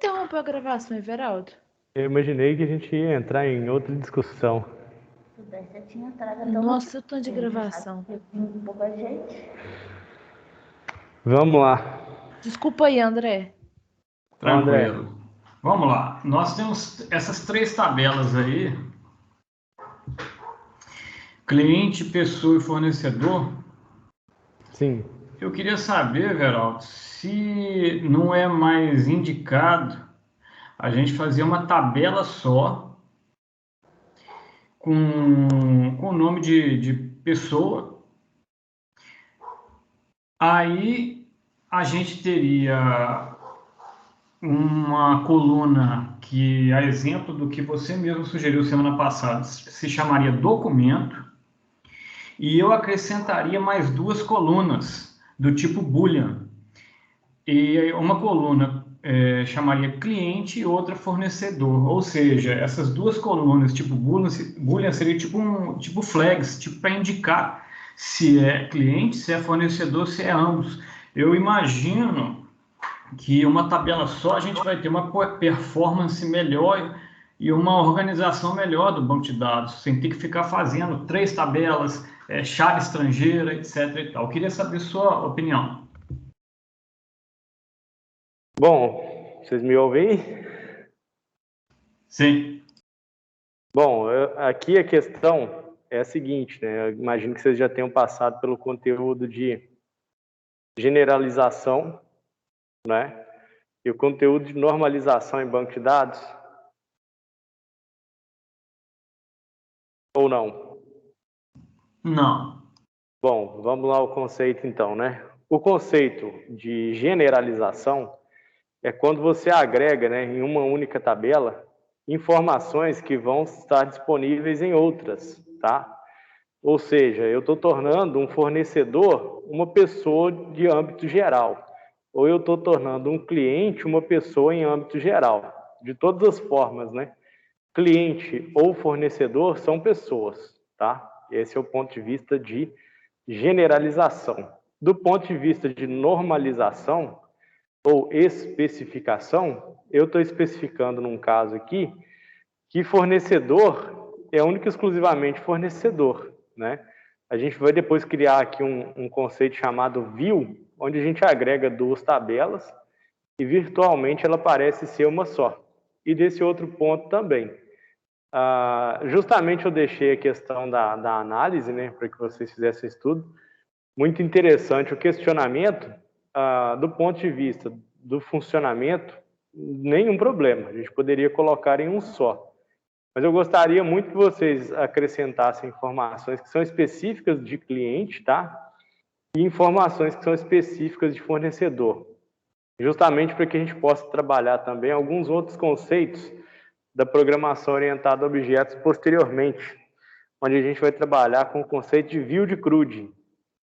interrompeu a gravação, Everaldo? Eu imaginei que a gente ia entrar em outra discussão. Você tinha entrado até Nossa, o tanto de gravação. pouca gente. Vamos lá. Desculpa aí, André. André. Tranquilo. Vamos lá. Nós temos essas três tabelas aí. Cliente, pessoa e fornecedor. Sim. Eu queria saber, Veraldo, se não é mais indicado a gente fazer uma tabela só com o nome de pessoa. Aí a gente teria uma coluna que, a exemplo do que você mesmo sugeriu semana passada, se chamaria documento, e eu acrescentaria mais duas colunas do tipo Boolean. E uma coluna chamaria cliente e outra fornecedor. Ou seja, essas duas colunas tipo Boolean seria tipo flags, tipo para indicar se é cliente, se é fornecedor, se é ambos. Eu imagino que uma tabela só a gente vai ter uma performance melhor e uma organização melhor do banco de dados, sem ter que ficar fazendo três tabelas, chave estrangeira, etc. e tal. Eu queria saber sua opinião. Bom, vocês me ouvem? Sim. Bom, aqui a questão é a seguinte, né? Eu imagino que vocês já tenham passado pelo conteúdo de generalização, né? E o conteúdo de normalização em banco de dados. Ou não? Não. Bom, vamos lá ao conceito então, né? O conceito de generalização é quando você agrega, né, em uma única tabela informações que vão estar disponíveis em outras, tá? Ou seja, eu estou tornando um fornecedor uma pessoa de âmbito geral, ou eu estou tornando um cliente uma pessoa em âmbito geral. De todas as formas, né? Cliente ou fornecedor são pessoas, tá? Esse é o ponto de vista de generalização. Do ponto de vista de normalização ou especificação, eu estou especificando num caso aqui que fornecedor é único e exclusivamente fornecedor, né? A gente vai depois criar aqui um conceito chamado view, onde a gente agrega duas tabelas e virtualmente ela parece ser uma só. E desse outro ponto também. Justamente eu deixei a questão da análise, né, para que vocês fizessem estudo. Muito interessante o questionamento, do ponto de vista do funcionamento, nenhum problema, a gente poderia colocar em um só. Mas eu gostaria muito que vocês acrescentassem informações que são específicas de cliente, tá? E informações que são específicas de fornecedor. Justamente para que a gente possa trabalhar também alguns outros conceitos da programação orientada a objetos posteriormente, onde a gente vai trabalhar com o conceito de view de CRUD.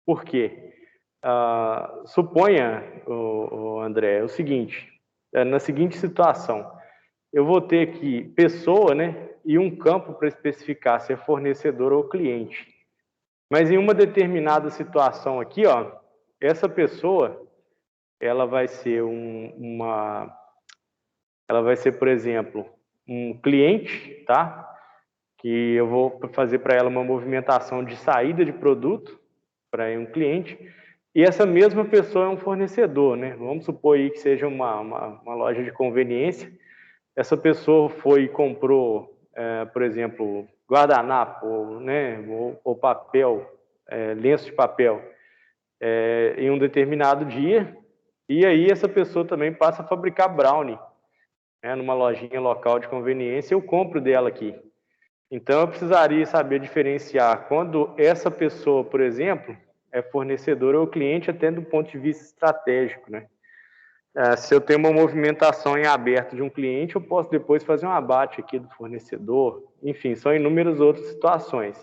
Por quê? Suponha, André, o seguinte, na seguinte situação, eu vou ter aqui pessoa, né, e um campo para especificar se é fornecedor ou cliente. Mas em uma determinada situação aqui, ó, essa pessoa, ela vai ser ela vai ser, por exemplo, um cliente, tá? Que eu vou fazer para ela uma movimentação de saída de produto para um cliente, e essa mesma pessoa é um fornecedor, né? Vamos supor aí que seja uma loja de conveniência, essa pessoa foi e comprou, por exemplo, guardanapo, né? Ou papel, lenço de papel, em um determinado dia, e aí essa pessoa também passa a fabricar brownie, né? Numa lojinha local de conveniência, eu compro dela aqui. Então, eu precisaria saber diferenciar quando essa pessoa, por exemplo, é fornecedora ou cliente, até do ponto de vista estratégico, né? Se eu tenho uma movimentação em aberto de um cliente, eu posso depois fazer um abate aqui do fornecedor. Enfim, são inúmeras outras situações.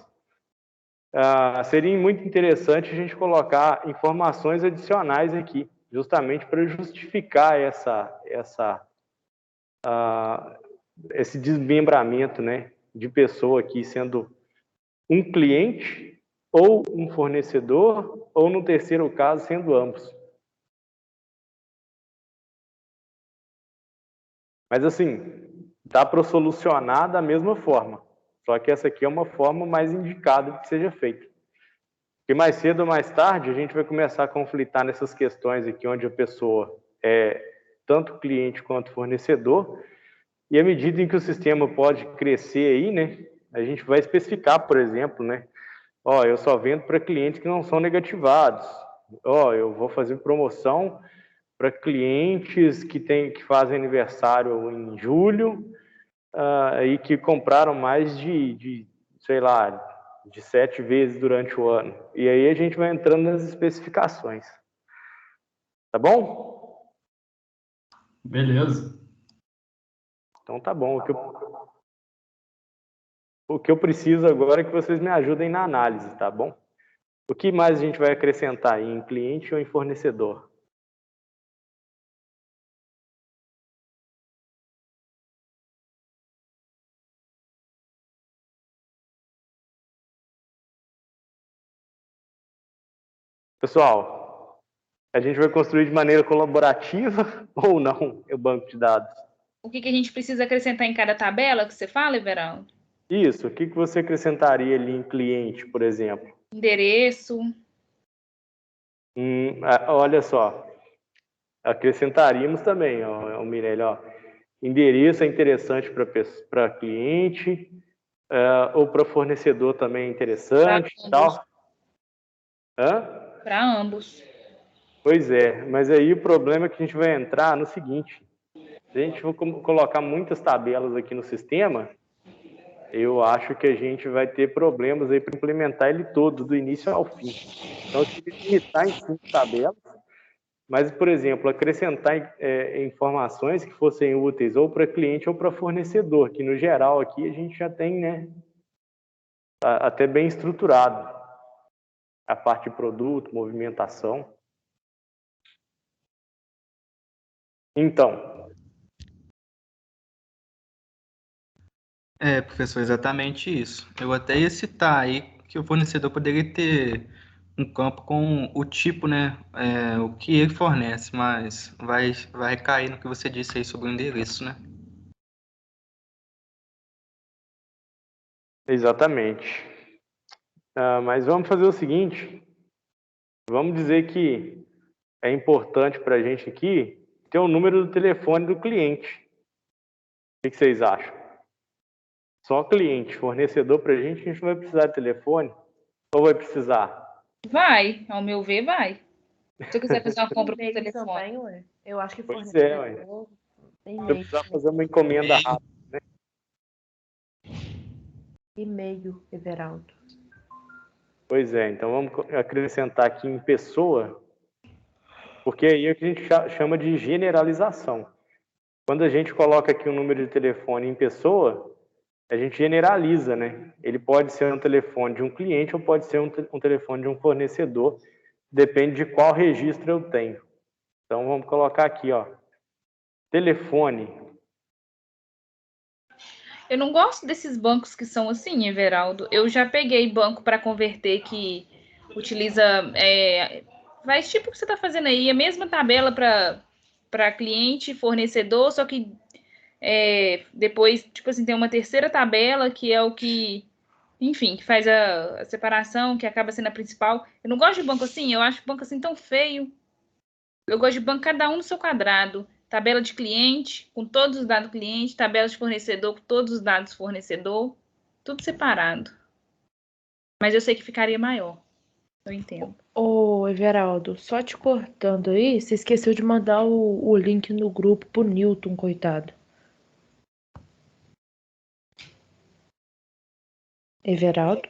Seria muito interessante a gente colocar informações adicionais aqui, justamente para justificar esse desmembramento, né, de pessoa aqui sendo um cliente ou um fornecedor, ou no terceiro caso, sendo ambos. Mas assim, dá para solucionar da mesma forma. Só que essa aqui é uma forma mais indicada de que seja feita. Porque mais cedo ou mais tarde a gente vai começar a conflitar nessas questões aqui, onde a pessoa é tanto cliente quanto fornecedor, e à medida em que o sistema pode crescer aí, né, a gente vai especificar, por exemplo, né, ó, eu só vendo para clientes que não são negativados, ó, eu vou fazer promoção para clientes que fazem aniversário em julho, e que compraram mais sei lá, de 7 vezes durante o ano. E aí a gente vai entrando nas especificações. Tá bom? Beleza. Então tá bom. O que eu preciso agora é que vocês me ajudem na análise, tá bom? O que mais a gente vai acrescentar aí, em cliente ou em fornecedor? Pessoal, a gente vai construir de maneira colaborativa ou não o banco de dados? O que a gente precisa acrescentar em cada tabela que você fala, Everaldo? Isso, o que você acrescentaria ali em cliente, por exemplo? Endereço. Olha só, acrescentaríamos também, ó, Mirelle, ó, endereço é interessante para cliente, ou para fornecedor também é interessante e tal. Para ambos. Pois é, mas aí o problema é que a gente vai entrar no seguinte: se a gente for colocar muitas tabelas aqui no sistema, eu acho que a gente vai ter problemas aí para implementar ele todo, do início ao fim. Então, eu queria limitar em 5 tabelas, mas, por exemplo, acrescentar informações que fossem úteis ou para cliente ou para fornecedor, que no geral aqui a gente já tem, né, até bem estruturado a parte de produto, movimentação. Então, Professor, exatamente isso. Eu até ia citar aí que o fornecedor poderia ter um campo com o tipo, né, o que ele fornece, mas vai cair no que você disse aí sobre o endereço, né? exatamente. Mas vamos fazer o seguinte, vamos dizer que é importante para a gente aqui ter o número do telefone do cliente. O que vocês acham? Só cliente, fornecedor para a gente não vai precisar de telefone? Ou vai precisar? Vai, ao meu ver, vai. Se eu quiser fazer uma compra por E-mail telefone. também, ué. Eu acho que Pois é, fornecedor tem Se eu e-mail. precisar fazer uma encomenda rápida. E-mail, Everaldo. Pois é, então vamos acrescentar aqui em pessoa, porque aí é o que a gente chama de generalização. Quando a gente coloca aqui o número de telefone em pessoa, a gente generaliza, né? Ele pode ser um telefone de um cliente ou pode ser um telefone de um fornecedor, depende de qual registro eu tenho. Então vamos colocar aqui, ó, telefone. Eu não gosto desses bancos que são assim, Everaldo. Eu já peguei banco para converter que utiliza. Faz tipo o que você está fazendo aí, a mesma tabela para cliente e fornecedor, só que depois, tipo assim, tem uma terceira tabela que é o que, enfim, que faz a separação, que acaba sendo a principal. Eu não gosto de banco assim, eu acho banco assim tão feio. Eu gosto de banco cada um no seu quadrado. Tabela de cliente, com todos os dados do cliente, tabela de fornecedor, com todos os dados do fornecedor, tudo separado. Mas eu sei que ficaria maior. Eu entendo. Ô, Everaldo, só te cortando aí, você esqueceu de mandar o link no grupo pro Newton, coitado. Everaldo?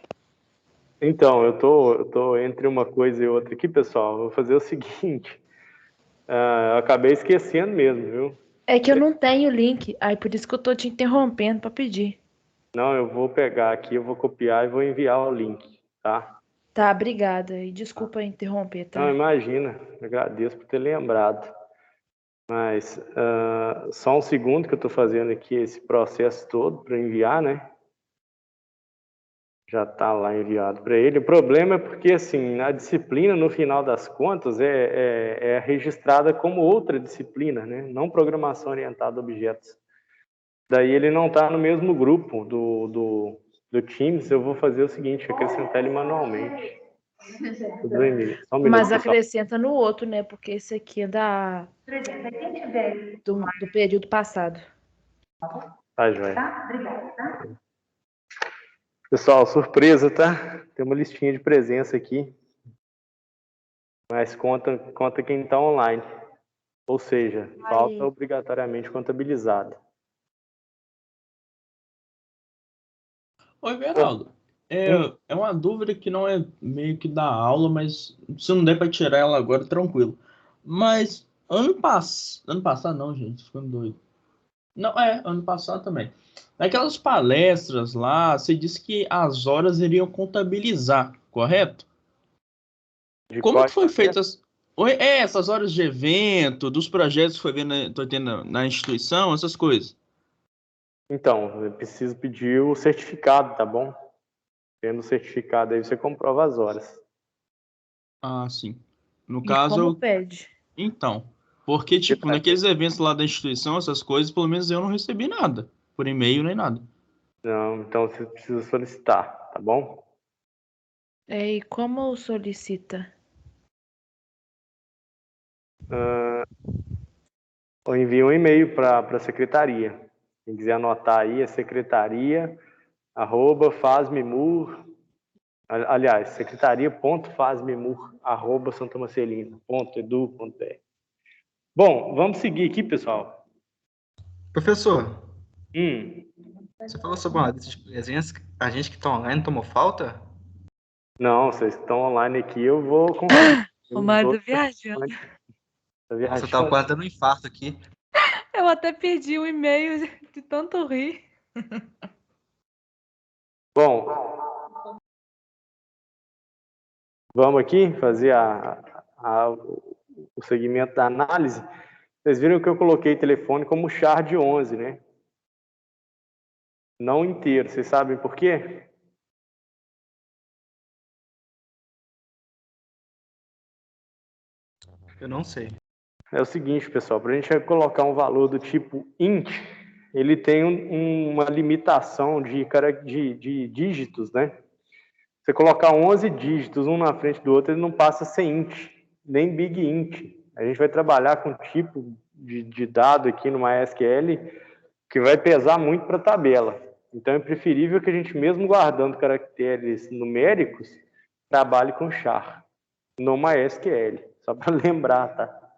Então, eu tô entre uma coisa e outra aqui, pessoal. Vou fazer o seguinte. Eu acabei esquecendo mesmo, viu? É que eu não tenho o link, aí por isso que eu tô te interrompendo pra pedir. Não, eu vou pegar aqui, eu vou copiar e vou enviar o link, tá? Tá, obrigada. E desculpa interromper, tá? Não, imagina. Agradeço por ter lembrado. Mas só um segundo que eu estou fazendo aqui esse processo todo para enviar, né? Já está lá enviado para ele. O problema é porque, assim, a disciplina, no final das contas, é registrada como outra disciplina, né? Não programação orientada a objetos. Daí ele não está no mesmo grupo do Teams. Eu vou fazer o seguinte, acrescentar ele manualmente. Do e-mail. Só um minuto, Mas pessoal. acrescenta no outro, né? Porque esse aqui é do período passado. Tá, joia. Pessoal, surpresa, tá? Tem uma listinha de presença aqui. Mas conta quem está online. Ou seja, falta obrigatoriamente contabilizado. Oi, Everaldo. É uma dúvida que não é meio que da aula, mas se não der para tirar ela agora, tranquilo. Mas ano passado não, gente, ficando doido. Não, ano passado também. Naquelas palestras lá, você disse que as horas iriam contabilizar, correto? De Como que foi qual- feito essas horas de evento, dos projetos que foi vendo, tô tendo na instituição, essas coisas? Então, eu preciso pedir o certificado, tá bom? Tendo o certificado aí, você comprova as horas. Ah, sim. No E caso, como pede? então, porque, tipo, naqueles eventos lá da instituição, essas coisas, pelo menos eu não recebi nada, por e-mail nem nada. Não, então você precisa solicitar, tá bom? E como solicita? Eu envio um e-mail para a secretaria. Quem quiser anotar aí, é secretaria@fasmimur, aliás, secretaria.fasmimur@santamarcelina.edu.br. Bom, vamos seguir aqui, pessoal. Professor, Hum, você falou sobre uma lista de presença. A gente que está online tomou falta? não, vocês que estão online aqui, eu vou conferir. O marido viajando. Tá Nossa, eu tava quase dando um infarto aqui. Eu até perdi o e-mail de tanto rir. Bom, vamos aqui fazer o segmento da análise. Vocês viram que eu coloquei telefone como char de 11, né? Não inteiro. Vocês sabem por quê? Eu não sei. É o seguinte, pessoal, para a gente colocar um valor do tipo int, ele tem uma limitação de dígitos, né? Você colocar 11 dígitos, um na frente do outro, ele não passa a ser int, nem big int. A gente vai trabalhar com um tipo de dado aqui no MySQL que vai pesar muito para a tabela. Então é preferível que a gente, mesmo guardando caracteres numéricos, trabalhe com char no MySQL, só para lembrar, tá?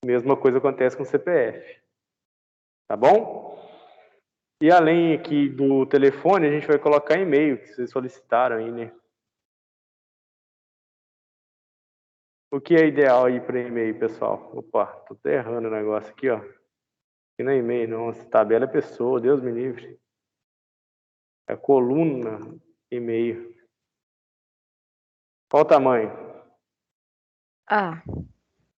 Mesma coisa acontece com CPF, tá bom? E além aqui do telefone, a gente vai colocar e-mail, que vocês solicitaram aí, né? O que é ideal aí para e-mail, pessoal? Opa, tô até errando o negócio aqui, ó. Aqui não é e-mail, não. Essa tabela é pessoa, Deus me livre. É coluna e-mail. Qual o tamanho?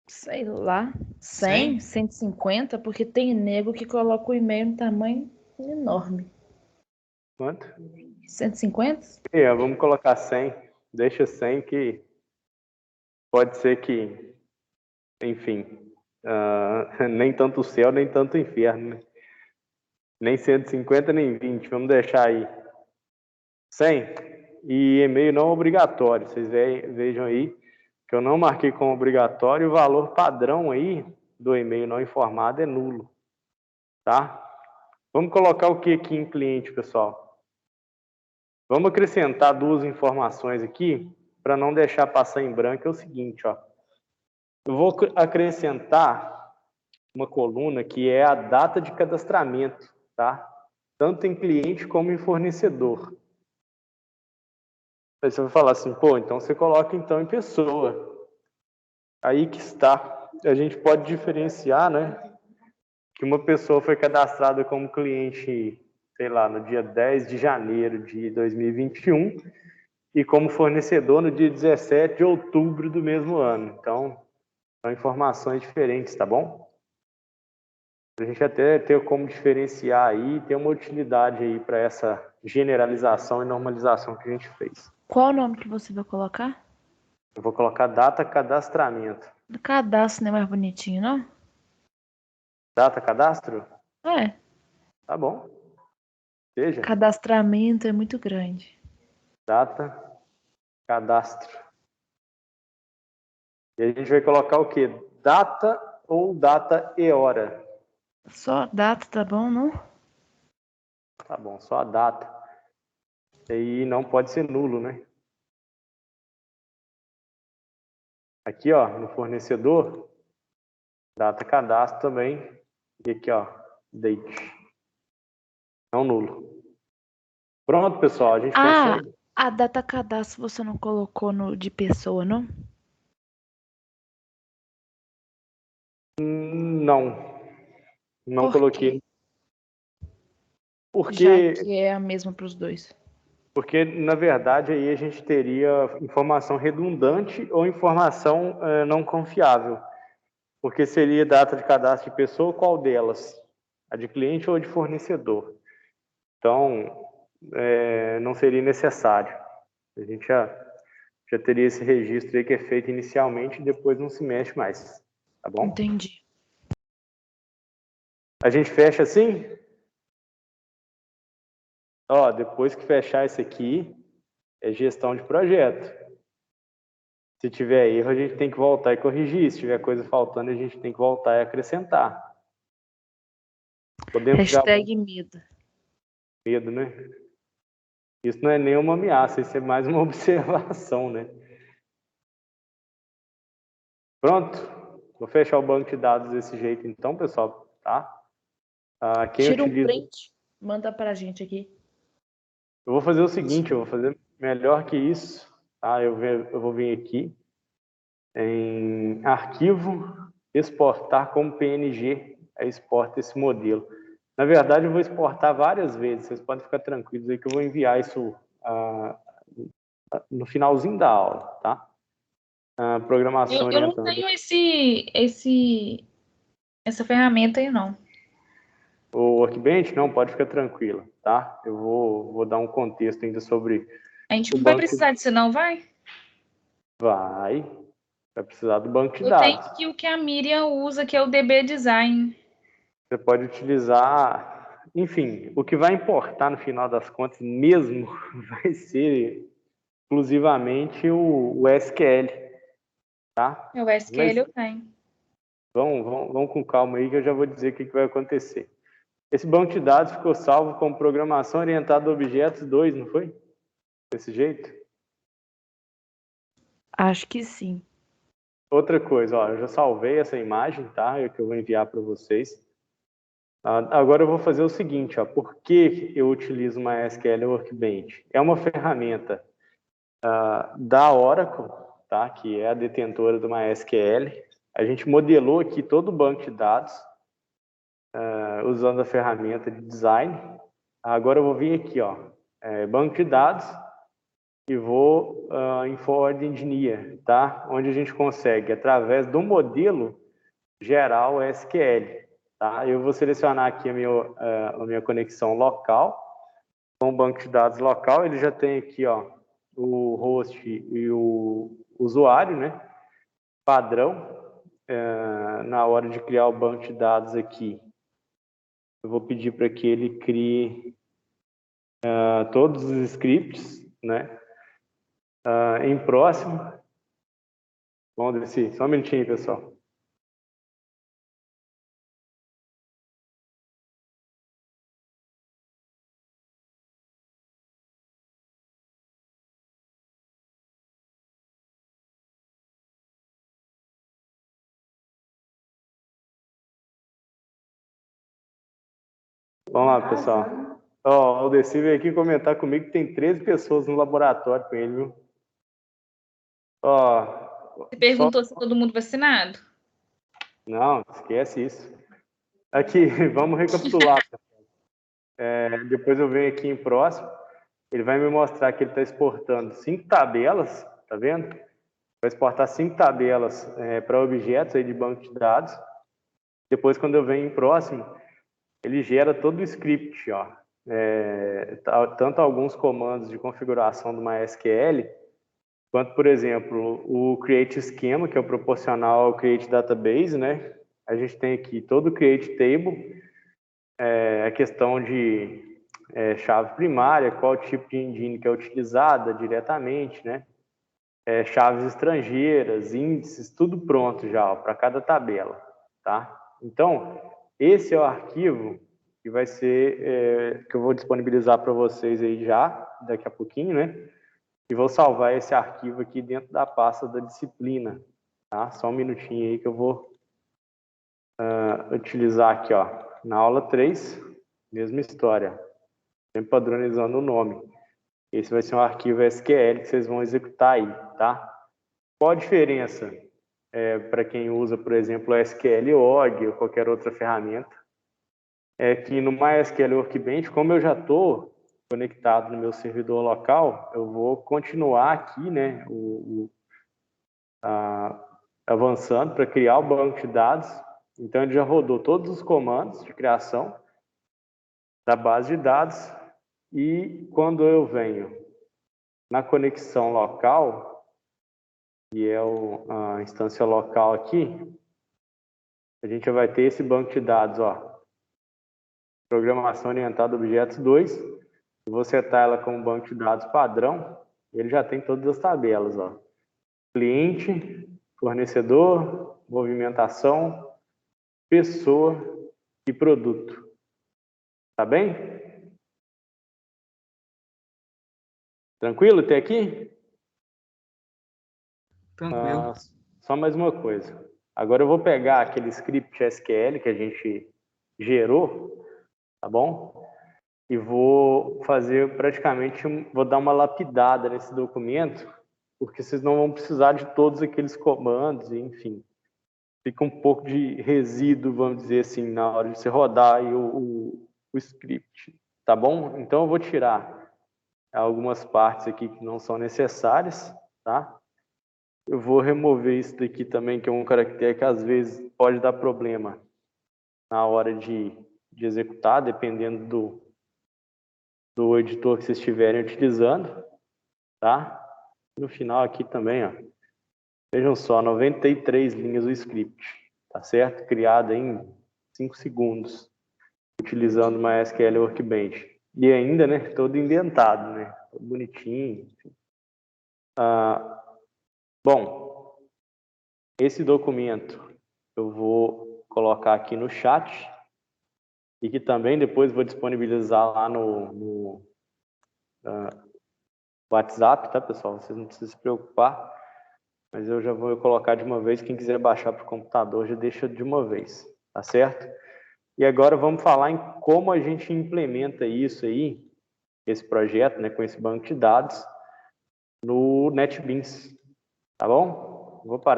Sei lá. 100, 150, porque tem nego que coloca o e-mail no tamanho enorme. Quanto? 150? Vamos colocar 100. Deixa 100 que pode ser que, enfim, nem tanto o céu, nem tanto o inferno, né? Nem 150, nem 20. Vamos deixar aí 100. E e-mail não obrigatório. Vocês vejam aí que eu não marquei como obrigatório. O valor padrão aí do e-mail não informado é nulo. Tá? Vamos colocar o que aqui em cliente, pessoal? Vamos acrescentar duas informações aqui para não deixar passar em branco. É o seguinte, ó. Eu vou acrescentar uma coluna que é a data de cadastramento, tá? Tanto em cliente como em fornecedor. Aí você vai falar assim, pô, então você coloca então em pessoa. Aí que está. A gente pode diferenciar, né? Que uma pessoa foi cadastrada como cliente, sei lá, no dia 10 de janeiro de 2021 e como fornecedor no dia 17 de outubro do mesmo ano. Então, são informações diferentes, tá bom? A gente até ter como diferenciar aí, ter uma utilidade aí para essa generalização e normalização que a gente fez. Qual o nome que você vai colocar? Eu vou colocar data cadastramento. Do cadastro, não é mais bonitinho, não? Data cadastro? É, Tá bom. Seja, cadastramento é muito grande. data, cadastro. E a gente vai colocar o quê? Data ou data e hora? Só data, tá bom, não? Tá bom, só a data. E aí não pode ser nulo, né? Aqui, ó, no fornecedor, data cadastro também. E aqui, ó, date. Não nulo. Pronto, pessoal, a gente Ah, consegue? a data cadastro você não colocou no de pessoa, não? Não. Não Por coloquei. quê? Já Porque, que é a mesma para os dois. porque, na verdade, aí a gente teria informação redundante ou informação não confiável. Porque seria data de cadastro de pessoa, qual delas? A de cliente ou a de fornecedor? Então, não seria necessário. A gente já teria esse registro aí que é feito inicialmente e depois não se mexe mais. Tá bom? Entendi. A gente fecha assim? Ó, depois que fechar isso aqui, é gestão de projeto. Se tiver erro, a gente tem que voltar e corrigir. Se tiver coisa faltando, a gente tem que voltar e acrescentar. Podemos criar Hashtag medo. medo, né? Isso não é nenhuma ameaça, isso é mais uma observação, né? Pronto? Vou fechar o banco de dados desse jeito então, pessoal, tá? Quem Tira um utiliza... print, manda pra gente aqui. Eu vou fazer o seguinte, eu vou fazer melhor que isso, tá? Eu vou vir aqui em arquivo, exportar como PNG, aí exporta esse modelo. Na verdade, eu vou exportar várias vezes, vocês podem ficar tranquilos aí que eu vou enviar isso no finalzinho da aula, tá? Programação Eu não orientada. tenho essa ferramenta aí, não. O Workbench, não, pode ficar tranquila, tá? Eu vou dar um contexto ainda sobre A gente o não vai banco. precisar disso, não, vai? Vai precisar do banco de Eu tenho dados. que o que a Miriam usa, que é o DB Design. Você pode utilizar, enfim, o que vai importar no final das contas mesmo vai ser exclusivamente o SQL, tá? O SQL Mas eu tenho. vamos com calma aí que eu já vou dizer o que vai acontecer. Esse banco de dados ficou salvo como programação orientada a objetos 2, não foi? Desse jeito? Acho que sim. Outra coisa, ó, eu já salvei essa imagem, tá? É que eu vou enviar para vocês. Agora eu vou fazer o seguinte, ó, por que eu utilizo o MySQL Workbench? É uma ferramenta da Oracle, tá? Que é a detentora do MySQL. A gente modelou aqui todo o banco de dados usando a ferramenta de design. Agora eu vou vir aqui, ó, banco de dados e vou em Forward Engineer, tá? Onde a gente consegue, através do modelo, gerar o SQL. Tá? Eu vou selecionar aqui a minha conexão local, com o banco de dados local. Ele já tem aqui, ó, o host e o usuário, né? Padrão. Na hora de criar o banco de dados aqui, eu vou pedir para que ele crie todos os scripts, né? Em próximo. Vamos descer. Só um minutinho, pessoal. Vamos lá, pessoal. Ó, o Aldeci veio aqui comentar comigo que tem 13 pessoas no laboratório com ele, viu? Ó, Você perguntou se todo mundo vacinado? Não, esquece isso. Aqui, vamos recapitular. Depois eu venho aqui em próximo. Ele vai me mostrar que ele está exportando 5 tabelas, tá vendo? Vai exportar 5 tabelas para objetos aí de banco de dados. Depois, quando eu venho em próximo, ele gera todo o script, ó. Tanto alguns comandos de configuração do MySQL, quanto, por exemplo, o create schema, que é o proporcional ao create database, né? a gente tem aqui todo o create table, a questão de chave primária, qual tipo de engine que é utilizada diretamente, né? Chaves estrangeiras, índices, tudo pronto já para cada tabela, tá? Então, esse é o arquivo que vai ser, que eu vou disponibilizar para vocês aí já, daqui a pouquinho, né? E vou salvar esse arquivo aqui dentro da pasta da disciplina, tá? Só um minutinho aí que eu vou utilizar aqui, ó, na aula 3, mesma história, sempre padronizando o nome. Esse vai ser um arquivo SQL que vocês vão executar aí, tá? Qual a diferença para quem usa, por exemplo, a SQL.org ou qualquer outra ferramenta? É que no MySQL Workbench, como eu já estou conectado no meu servidor local, eu vou continuar aqui, né, avançando para criar o banco de dados. Então, ele já rodou todos os comandos de criação da base de dados. E quando eu venho na conexão local, que é a instância local aqui, a gente vai ter esse banco de dados, ó, programação orientada a objetos 2. Eu vou setar ela como banco de dados padrão. Ele já tem todas as tabelas, ó. Cliente, fornecedor, movimentação, pessoa e produto. Tá bem? Tranquilo até aqui? Tranquilo. Só mais uma coisa. Agora eu vou pegar aquele script SQL que a gente gerou, tá bom? E vou fazer praticamente, vou dar uma lapidada nesse documento, porque vocês não vão precisar de todos aqueles comandos, enfim. Fica um pouco de resíduo, vamos dizer assim, na hora de você rodar aí o script, tá bom? Então eu vou tirar algumas partes aqui que não são necessárias, tá? Eu vou remover isso daqui também, que é um caractere que às vezes pode dar problema na hora de executar, dependendo do editor que vocês estiverem utilizando, tá? No final aqui também, ó. Vejam só, 93 linhas do script, tá certo? Criado em 5 segundos, utilizando uma SQL Workbench. E ainda, né, todo indentado, né? Todo bonitinho. Bom, esse documento eu vou colocar aqui no chat e que também depois vou disponibilizar lá no WhatsApp, tá, pessoal? Vocês não precisam se preocupar, mas eu já vou colocar de uma vez. Quem quiser baixar para o computador já deixa de uma vez, tá certo? E agora vamos falar em como a gente implementa isso aí, esse projeto, né, com esse banco de dados, no NetBeans, tá bom? Vou parar.